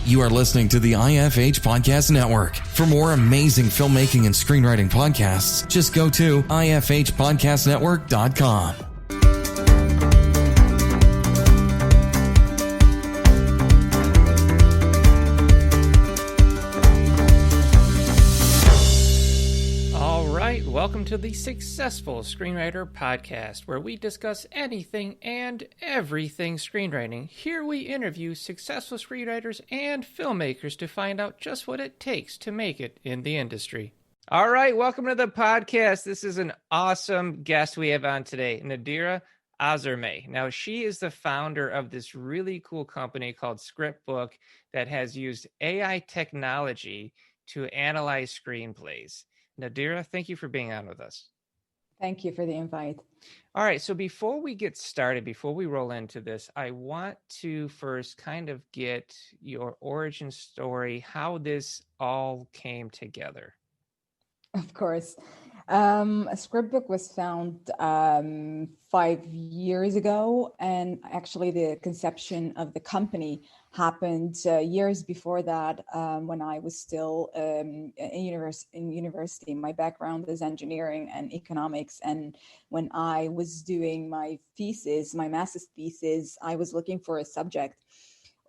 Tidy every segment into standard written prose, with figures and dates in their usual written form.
You are listening to the IFH Podcast Network. For more amazing filmmaking and screenwriting podcasts, just go to ifhpodcastnetwork.com. Welcome to the Successful Screenwriter Podcast, where we discuss anything and everything screenwriting. Here we interview successful screenwriters and filmmakers to find out just what it takes to make it in the industry. All right, welcome to the podcast. This is an awesome guest we have on today, Nadira Azermai. Now, she is the founder of this really cool company called ScriptBook that has used AI technology to analyze screenplays. Nadira, thank you for being on with us. Thank you for the invite. All right, so before we get started, before we roll into this, I want to first kind of get your origin story, how this all came together. Of course. ScriptBook was found 5 years ago, and actually the conception of the company happened years before that, when I was still in university. My background is engineering and economics, and when I was doing my master's thesis, I was looking for a subject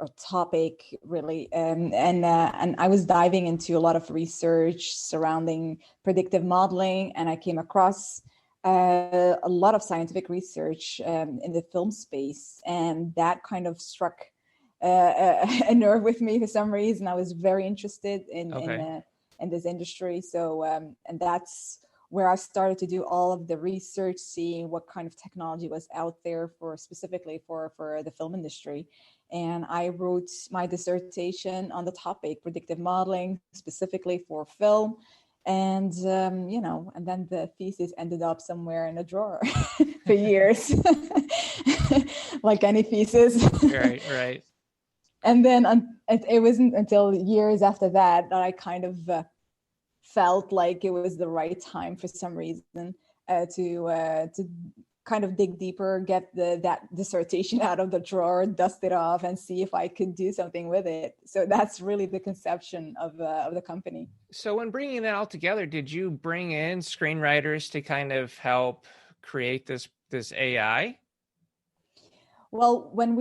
or topic really, and I was diving into a lot of research surrounding predictive modeling, and I came across a lot of scientific research in the film space, and that kind of struck a nerve with me for some reason. I was very interested in this industry, so and that's where I started to do all of the research, seeing what kind of technology was out there specifically for the film industry. And I wrote my dissertation on the topic, predictive modeling, specifically for film. And, and then the thesis ended up somewhere in a drawer for years, like any thesis. Right. And then it wasn't until years after that I kind of felt like it was the right time for some reason to kind of dig deeper, get that dissertation out of the drawer, dust it off, and see if I could do something with it. So that's really the conception of the company. So when bringing that all together, did you bring in screenwriters to kind of help create this AI? Well, when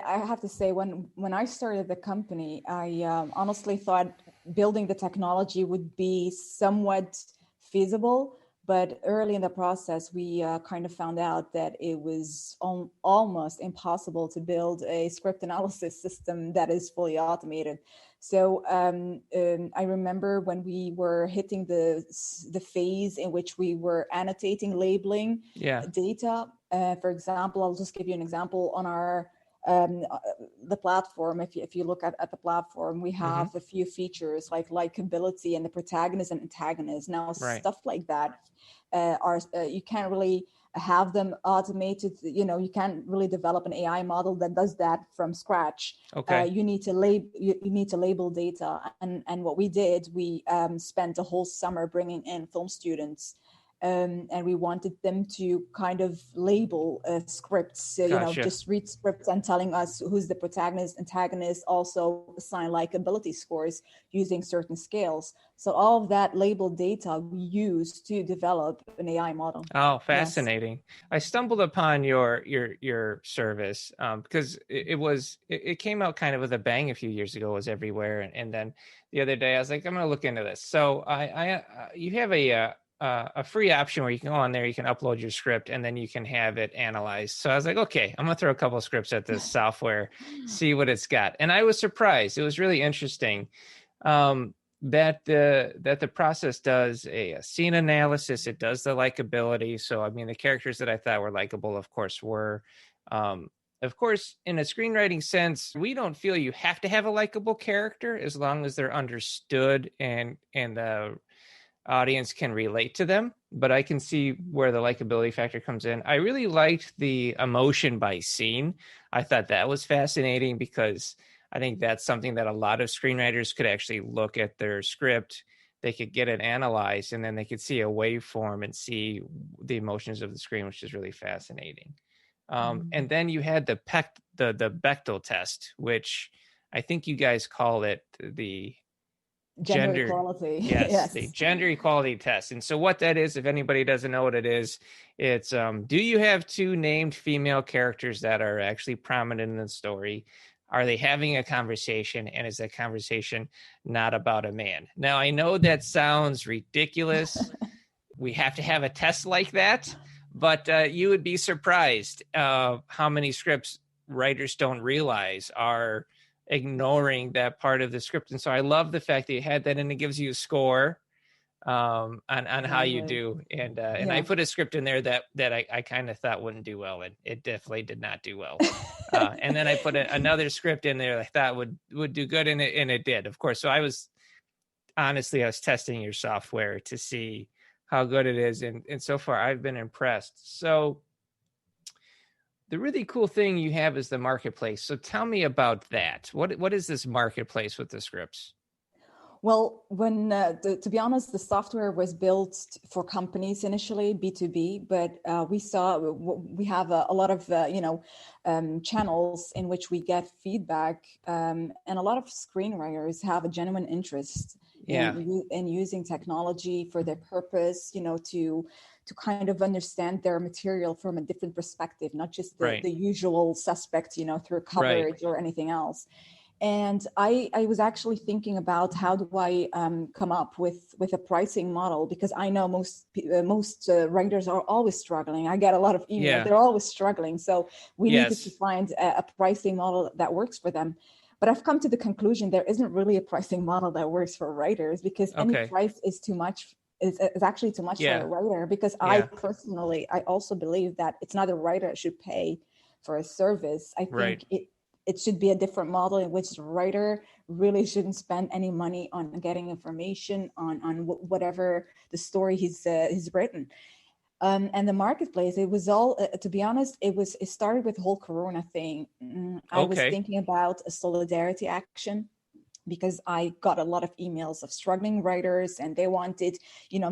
I have to say, when I started the company, I honestly thought building the technology would be somewhat feasible. But early in the process, we kind of found out that it was almost impossible to build a script analysis system that is fully automated. So I remember when we were hitting the phase in which we were annotating, labeling data. For example, I'll just give you an example on our the platform. If you look at the platform, we have a few features like likability and the protagonist and antagonist. Now, stuff like that you can't really have them automated. You can't really develop an AI model that does that from scratch. Okay. You need to label data, and what we did, we spent a whole summer bringing in film students. And we wanted them to kind of label scripts, Gotcha. Just read scripts and telling us who's the protagonist, antagonist, also assign likability scores using certain scales. So all of that labeled data we used to develop an AI model. Oh, fascinating. Yes. I stumbled upon your service because it came out kind of with a bang a few years ago. It was everywhere. And then the other day I was like, I'm going to look into this. So you have a free option where you can go on there, you can upload your script, and then you can have it analyzed. So I was like, okay, I'm going to throw a couple of scripts at this software, see what it's got. And I was surprised. It was really interesting that the process does a scene analysis. It does the likability. So, I mean, the characters that I thought were likable, of course, were. Of course, in a screenwriting sense, we don't feel you have to have a likable character as long as they're understood and the audience can relate to them, but I can see where the likability factor comes in. I really liked the emotion by scene. I thought that was fascinating because I think that's something that a lot of screenwriters could actually look at their script. They could get it analyzed, and then they could see a waveform and see the emotions of the screen, which is really fascinating. And then you had the Bechdel test, which I think you guys call it the Gender equality. Yes, Yes. the gender equality test. And so what that is, if anybody doesn't know what it is, it's do you have two named female characters that are actually prominent in the story? Are they having a conversation, and is that conversation not about a man? Now, I know that sounds ridiculous. We have to have a test like that, but you would be surprised how many scripts writers don't realize are ignoring that part of the script. And so I love the fact that you had that, and it gives you a score on how you do. And I put a script in there that I kind of thought wouldn't do well, and it definitely did not do well. And then I put another script in there that I thought would do good, and it did, of course. So I was testing your software to see how good it is, and so far I've been impressed. So the really cool thing you have is the marketplace. So tell me about that. What is this marketplace with the scripts? Well, when to be honest, the software was built for companies initially, B2B, but we have a lot of channels in which we get feedback, and a lot of screenwriters have a genuine interest in using technology for their purpose, to kind of understand their material from a different perspective, not just the usual suspect, through coverage or anything else. And I was actually thinking about how do I come up with a pricing model, because I know most writers are always struggling. I get a lot of emails. Yeah. They're always struggling. So we needed to find a pricing model that works for them. But I've come to the conclusion there isn't really a pricing model that works for writers, because any price is too much. Is actually too much for a writer, because I personally also believe that it's not a writer that should pay for a service. I think it should be a different model in which the writer really shouldn't spend any money on getting information on whatever the story he's written. And the marketplace, it was all, to be honest, it started with the whole Corona thing. I was thinking about a solidarity action, because I got a lot of emails of struggling writers, and they wanted,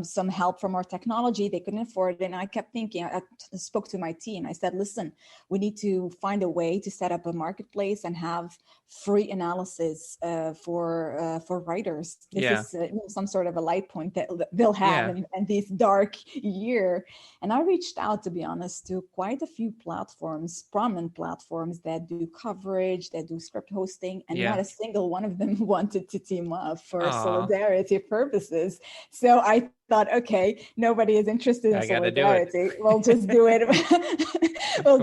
some help from our technology. They couldn't afford it. And I kept thinking, I spoke to my team. I said, listen, we need to find a way to set up a marketplace and have free analysis for writers. This is some sort of a light point that they'll have in this dark year. And I reached out, to be honest, to quite a few platforms, prominent platforms that do coverage, that do script hosting, and not a single one of them wanted to team up for solidarity purposes. So I thought, okay, nobody is interested in solidarity. We'll just do it.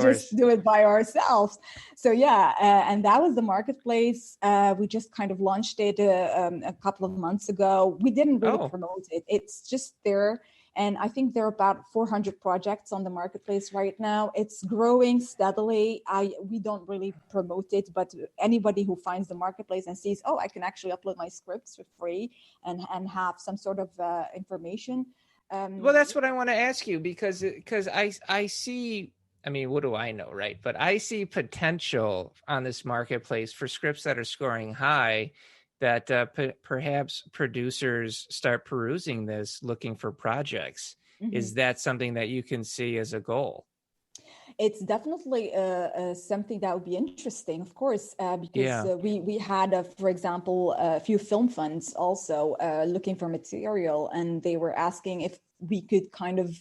Just do it by ourselves. So and that was the marketplace. We just kind of launched it a couple of months ago. We didn't really promote it. It's just there. And I think there are about 400 projects on the marketplace right now. It's growing steadily. We don't really promote it, but anybody who finds the marketplace and sees, I can actually upload my scripts for free and have some sort of information. Well, that's what I want to ask you, because I see, I mean, what do I know, right? But I see potential on this marketplace for scripts that are scoring high, that perhaps producers start perusing this, looking for projects. Mm-hmm. Is that something that you can see as a goal? It's definitely something that would be interesting, of course, because we had, for example, a few film funds also looking for material, and they were asking if we could kind of,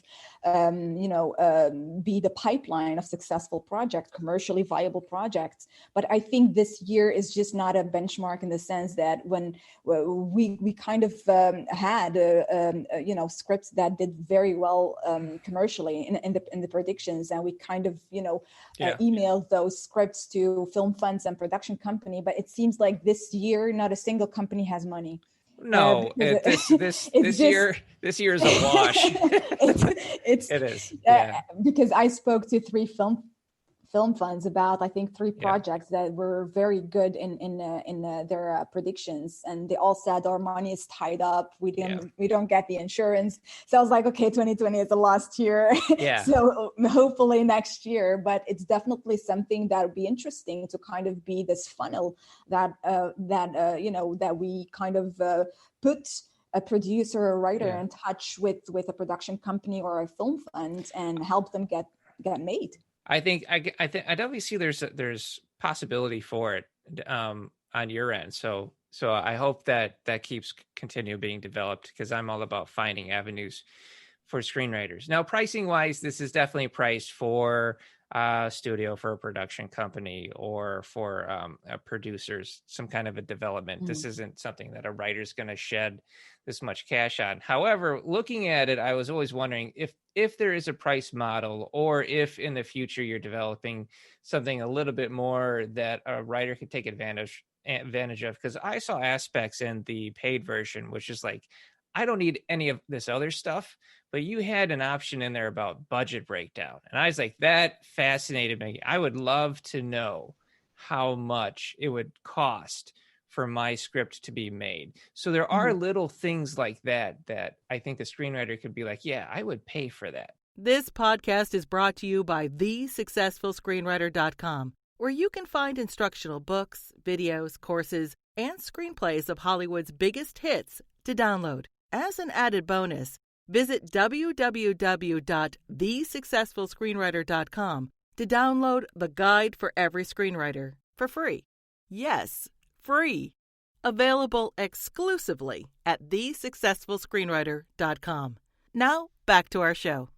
be the pipeline of successful projects, commercially viable projects. But I think this year is just not a benchmark, in the sense that when we kind of had, scripts that did very well commercially in the predictions, and we kind of, emailed those scripts to film funds and production company. But it seems like this year, not a single company has money. No, this year is a wash. It is. Because I spoke to 3 film funds about, I think, 3 projects that were very good in their predictions, and they all said our money is tied up. We don't get the insurance. So I was like, okay, 2020 is a lost year. So hopefully next year. But it's definitely something that would be interesting to kind of be this funnel that we kind of put a producer or writer in touch with a production company or a film fund and help them get made. I think I definitely see there's possibility for it. on your end. So I hope that keeps continue being developed, because I'm all about finding avenues for screenwriters. Now, pricing wise, this is definitely priced for a studio, for a production company, or for producers, some kind of a development. This isn't something that a writer's going to shed this much cash on. However, looking at it, I was always wondering if there is a price model, or if in the future you're developing something a little bit more that a writer could take advantage of. Because I saw aspects in the paid version which is like, I don't need any of this other stuff, but you had an option in there about budget breakdown. And I was like, that fascinated me. I would love to know how much it would cost for my script to be made. So there are little things like that I think the screenwriter could be like, yeah, I would pay for that. This podcast is brought to you by thesuccessfulscreenwriter.com, where you can find instructional books, videos, courses, and screenplays of Hollywood's biggest hits to download. As an added bonus, visit www.thesuccessfulscreenwriter.com to download the Guide for Every Screenwriter for free. Yes, free. Available exclusively at thesuccessfulscreenwriter.com. Now, back to our show.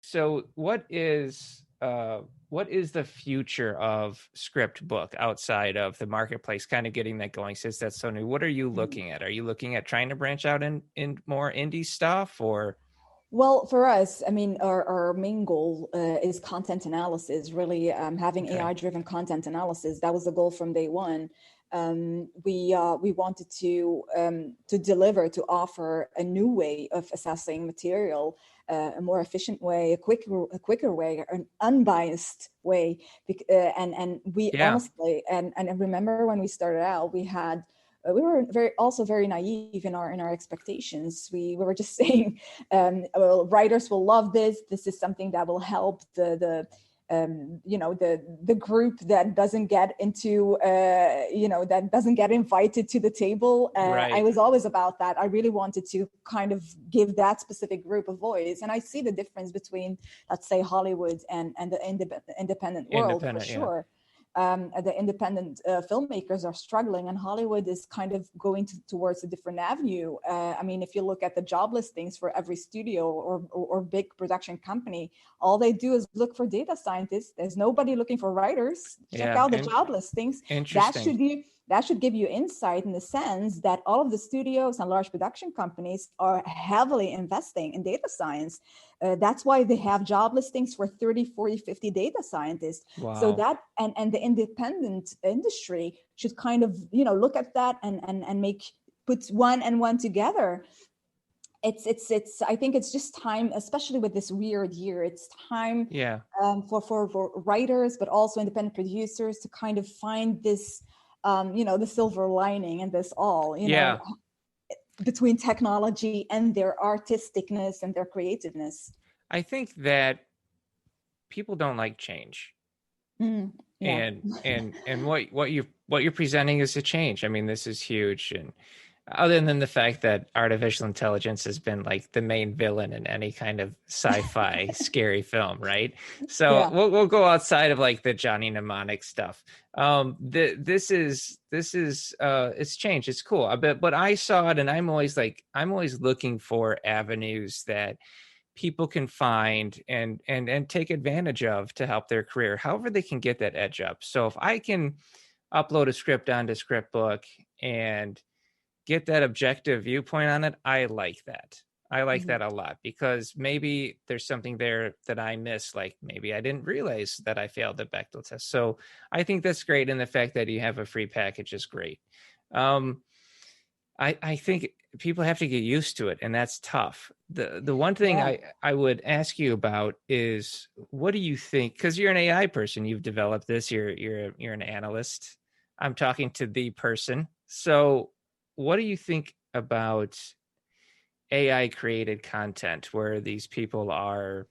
So what is the future of ScriptBook outside of the marketplace, kind of getting that going, since that's so new? What are you looking at? Are you looking at trying to branch out in more indie stuff, or? Well, for us, I mean, our main goal is content analysis, really having AI-driven content analysis. That was the goal from day one. We wanted to deliver, to offer a new way of assessing material, a more efficient way, a quicker way, an unbiased way. And we honestly, and I remember when we started out, we were very naive in our expectations. We were just saying, well, writers will love this. This is something that will help the group that doesn't get into, that doesn't get invited to the table. Right. I was always about that. I really wanted to kind of give that specific group a voice. And I see the difference between, let's say, Hollywood and the independent world, for sure. The independent filmmakers are struggling, and Hollywood is kind of going towards a different avenue. I mean, if you look at the job listings for every studio or big production company, all they do is look for data scientists. There's nobody looking for writers. Check out the job listings. That should give you insight in the sense that all of the studios and large production companies are heavily investing in data science. That's why they have job listings for 30, 40, 50 data scientists. Wow. So that, and the independent industry should kind of, look at that and put one and one together. It's I think it's just time, especially with this weird year, it's time for writers, but also independent producers to kind of find this, the silver lining in this all, between technology and their artisticness and their creativeness. I think that people don't like change. And what you're presenting is a change. I mean, this is huge. And other than the fact that artificial intelligence has been like the main villain in any kind of sci-fi scary film, right? So we'll go outside of like the Johnny Mnemonic stuff. This is it's changed. It's cool. But I saw it, and I'm always looking for avenues that people can find and take advantage of to help their career, however they can get that edge up. So if I can upload a script onto ScriptBook and get that objective viewpoint on it, I like that. I like that a lot, because maybe there's something there that I missed. Like maybe I didn't realize that I failed the Bechdel test. So I think that's great. And the fact that you have a free package is great. I think people have to get used to it, and that's tough. The one thing I would ask you about is, what do you think? Because you're an AI person, you've developed this. You're an analyst. I'm talking to the person. So what do you think about AI created content where these people are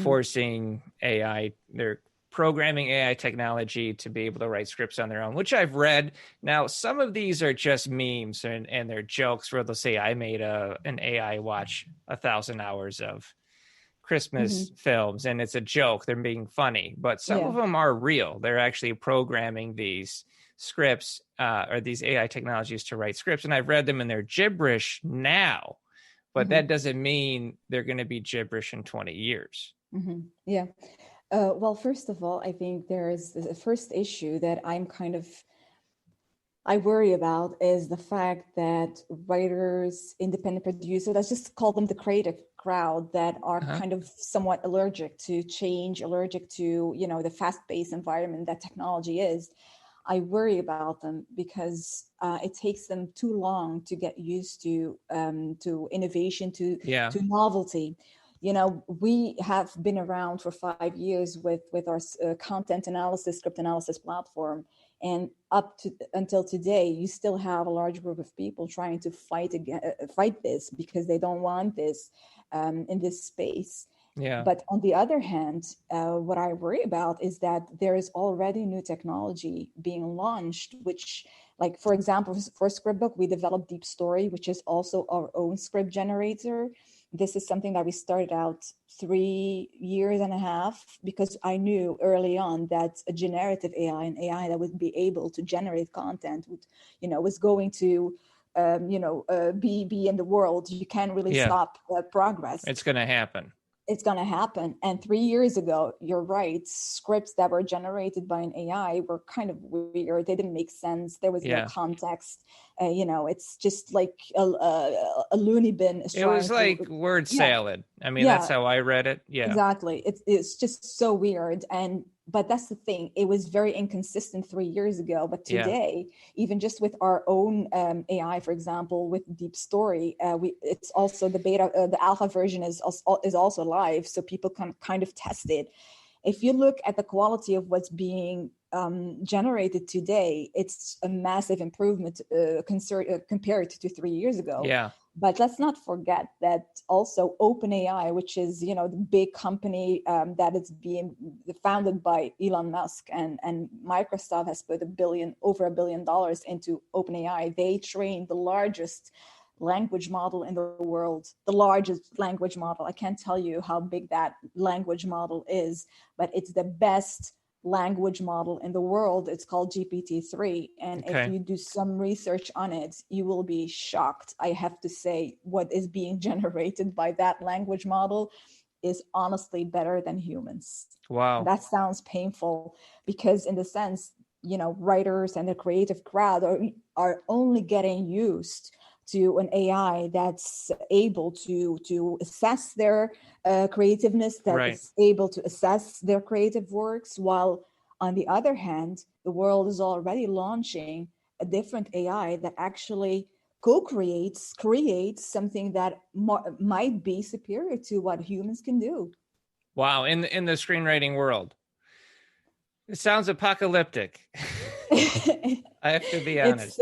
forcing AI, they're programming AI technology to be able to write scripts on their own, which I've read. Now, some of these are just memes and they're jokes where they'll say, I made an AI watch 1,000 hours of Christmas films, and it's a joke. They're being funny, but some of them are real. They're actually programming these scripts or these AI technologies to write scripts. And I've read them and they're gibberish now, but that doesn't mean they're going to be gibberish in 20 years. Yeah. Well, first of all, I think there's the first issue that I worry about is the fact that writers, independent producers, let's just call them the creative crowd, that are kind of somewhat allergic to change, allergic to, the fast-paced environment that technology is. I worry about them because it takes them too long to get used to innovation, to novelty. We have been around for 5 years with our content analysis, script analysis platform. And until today, you still have a large group of people trying to fight this because they don't want this in this space. Yeah. But on the other hand, what I worry about is that there is already new technology being launched, which, like, for example, for ScriptBook, we developed Deep Story, which is also our own script generator. This is something that we started out 3.5 years because I knew early on that a generative AI, an AI that would be able to generate content, was going to, be in the world. You can't really stop progress. It's going to happen. It's going to happen. And 3 years ago, you're right, scripts that were generated by an AI were kind of weird. They didn't make sense. There was no context. It's just like a loony bin. It was like word salad. I mean, that's how I read it. Yeah, exactly. It's just so weird. But that's the thing. It was very inconsistent 3 years ago. But today, even just with our own AI, for example, with Deep Story, it's also the beta, the alpha version is also live, so people can kind of test it. If you look at the quality of what's being generated today, it's a massive improvement compared to 3 years ago. Yeah. But let's not forget that also OpenAI, which is, the big company that is being founded by Elon Musk, and Microsoft has put over $1 billion into OpenAI. They trained the largest language model in the world, the largest language model. I can't tell you how big that language model is, but it's the best language model in the world. It's called GPT-3. And if you do some research on it, you will be shocked. I have to say, what is being generated by that language model is honestly better than humans. Wow. And that sounds painful because, in the sense, writers and the creative crowd are only getting used to an AI that's able to assess their creativeness, that is able to assess their creative works, while on the other hand, the world is already launching a different AI that actually creates something that might be superior to what humans can do. Wow. In the screenwriting world, it sounds apocalyptic. I have to be honest.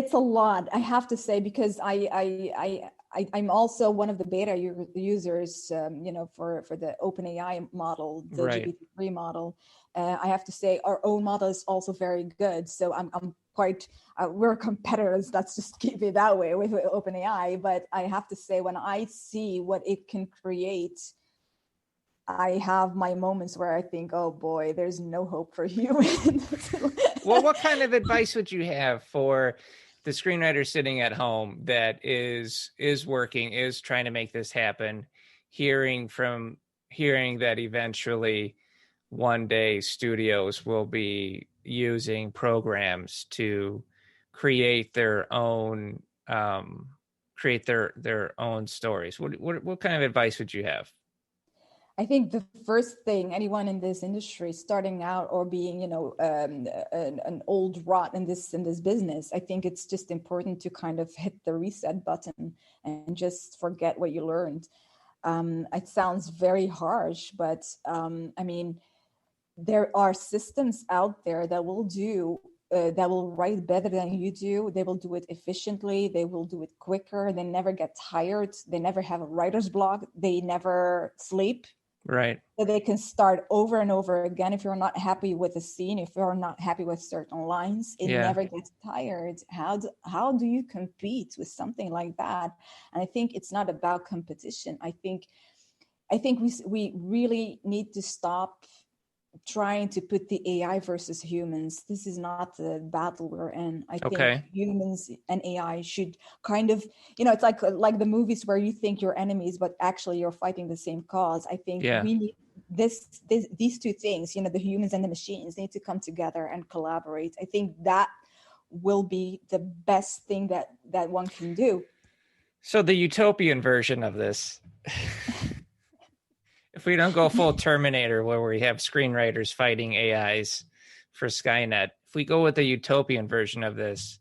It's a lot, I have to say, because I'm also one of the beta users, for the OpenAI model, the GPT-3 model. I have to say our own model is also very good. So I'm quite, we're competitors, let's just keep it that way with OpenAI. But I have to say, when I see what it can create, I have my moments where I think, oh boy, there's no hope for humans. Well, what kind of advice would you have for the screenwriter sitting at home that is working, is trying to make this happen, hearing that eventually one day studios will be using programs to create their own stories? What kind of advice would you have? I think the first thing anyone in this industry starting out or being, an old rot in this business, I think it's just important to kind of hit the reset button and just forget what you learned. It sounds very harsh, but there are systems out there that will write better than you do. They will do it efficiently. They will do it quicker. They never get tired. They never have a writer's block. They never sleep. Right. So they can start over and over again. If you're not happy with a scene, if you're not happy with certain lines, it never gets tired. How do you compete with something like that? And I think it's not about competition. I think I think we really need to stop trying to put the AI versus humans. This is not the battle we're in. I think humans and AI should kind of, it's like the movies where you think you're enemies, but actually you're fighting the same cause. I think we need these two things, the humans and the machines need to come together and collaborate. I think that will be the best thing that one can do. So the utopian version of this, if we don't go full Terminator where we have screenwriters fighting AIs for Skynet, if we go with the utopian version of this,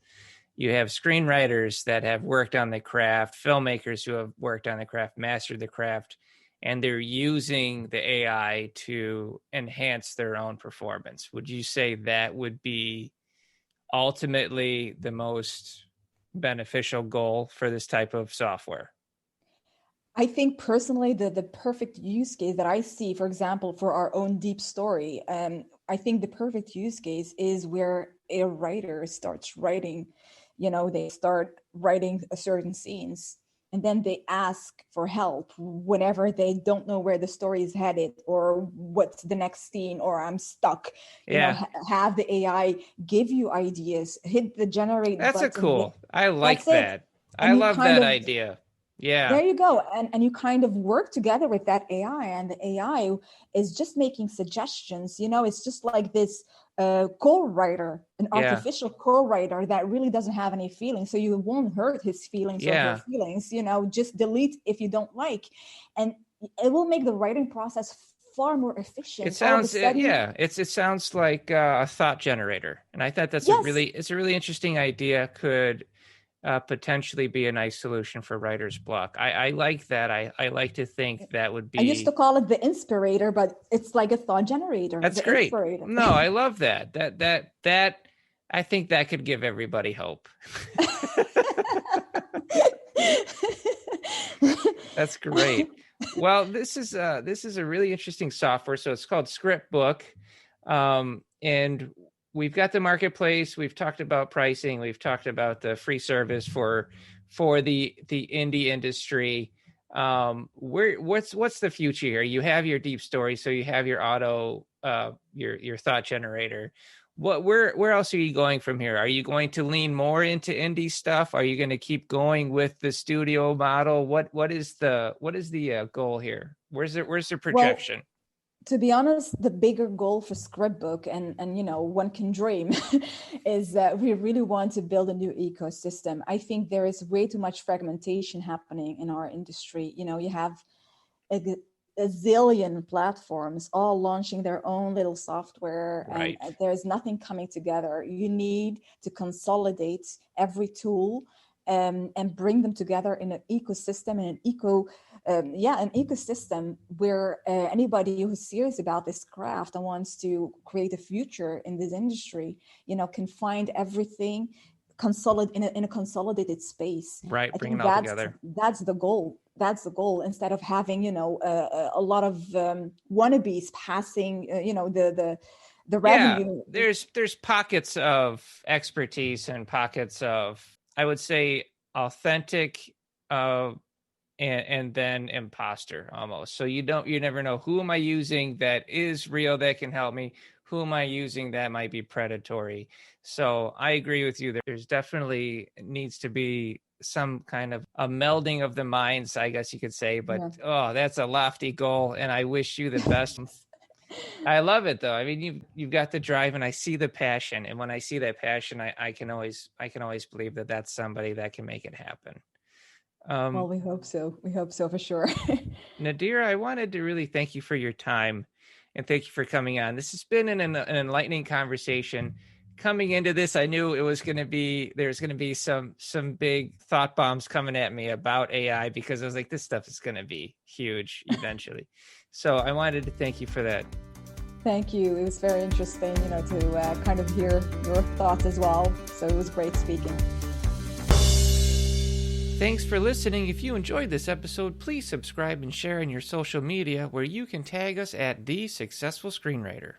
you have screenwriters that have worked on the craft, filmmakers who have worked on the craft, mastered the craft, and they're using the AI to enhance their own performance. Would you say that would be ultimately the most beneficial goal for this type of software? I think personally the perfect use case that I see, for example, for our own deep story, I think the perfect use case is where a writer starts writing, they start writing a certain scenes, and then they ask for help whenever they don't know where the story is headed or what's the next scene, or I'm stuck. Have the AI give you ideas, hit the generate button. That's cool. I like that. I love that idea. Yeah. There you go. And you kind of work together with that AI, and the AI is just making suggestions. It's just like this co-writer, an artificial co-writer that really doesn't have any feelings. So you won't hurt his feelings or her feelings, just delete if you don't like. And it will make the writing process far more efficient. It sounds, it sounds like a thought generator. And I thought that's it's a really interesting idea. Could potentially be a nice solution for writer's block. I like that. I like to think that would be. I used to call it the inspirator, but it's like a thought generator. That's great. Inspirator. No, I love that. That I think that could give everybody hope. That's great. Well, this is a really interesting software. So it's called ScriptBook, and we've got the marketplace. We've talked about pricing. We've talked about the free service for the indie industry. What's the future here? You have your deep story, so you have your auto, your thought generator. Where else are you going from here? Are you going to lean more into indie stuff? Are you going to keep going with the studio model? What is the goal here? Where's the projection? Well, to be honest, the bigger goal for ScriptBook, and one can dream, is that we really want to build a new ecosystem. I think there is way too much fragmentation happening in our industry. You have a zillion platforms all launching their own little software, right, and there's nothing coming together. You need to consolidate every tool and bring them together in an ecosystem, in an ecosystem where anybody who's serious about this craft and wants to create a future in this industry, can find everything in a consolidated space. Right, bring it all together. That's the goal. Instead of having a lot of wannabes passing the revenue. There's pockets of expertise and pockets of, I would say, authentic and then imposter almost. So you never know, who am I using that is real, that can help me? Who am I using that might be predatory? So I agree with you. There's definitely needs to be some kind of a melding of the minds, I guess you could say, but that's a lofty goal, and I wish you the best. I love it though. I mean, you've got the drive, and I see the passion, and when I see that passion, I can always believe that that's somebody that can make it happen. Well, we hope so. We hope so for sure. Nadira, I wanted to really thank you for your time, and thank you for coming on. This has been an enlightening conversation. Coming into this, I knew there's going to be some big thought bombs coming at me about AI, because I was like, this stuff is going to be huge eventually. So I wanted to thank you for that. Thank you. It was very interesting, to kind of hear your thoughts as well. So it was great speaking. Thanks for listening. If you enjoyed this episode, please subscribe and share on your social media, where you can tag us at The Successful Screenwriter.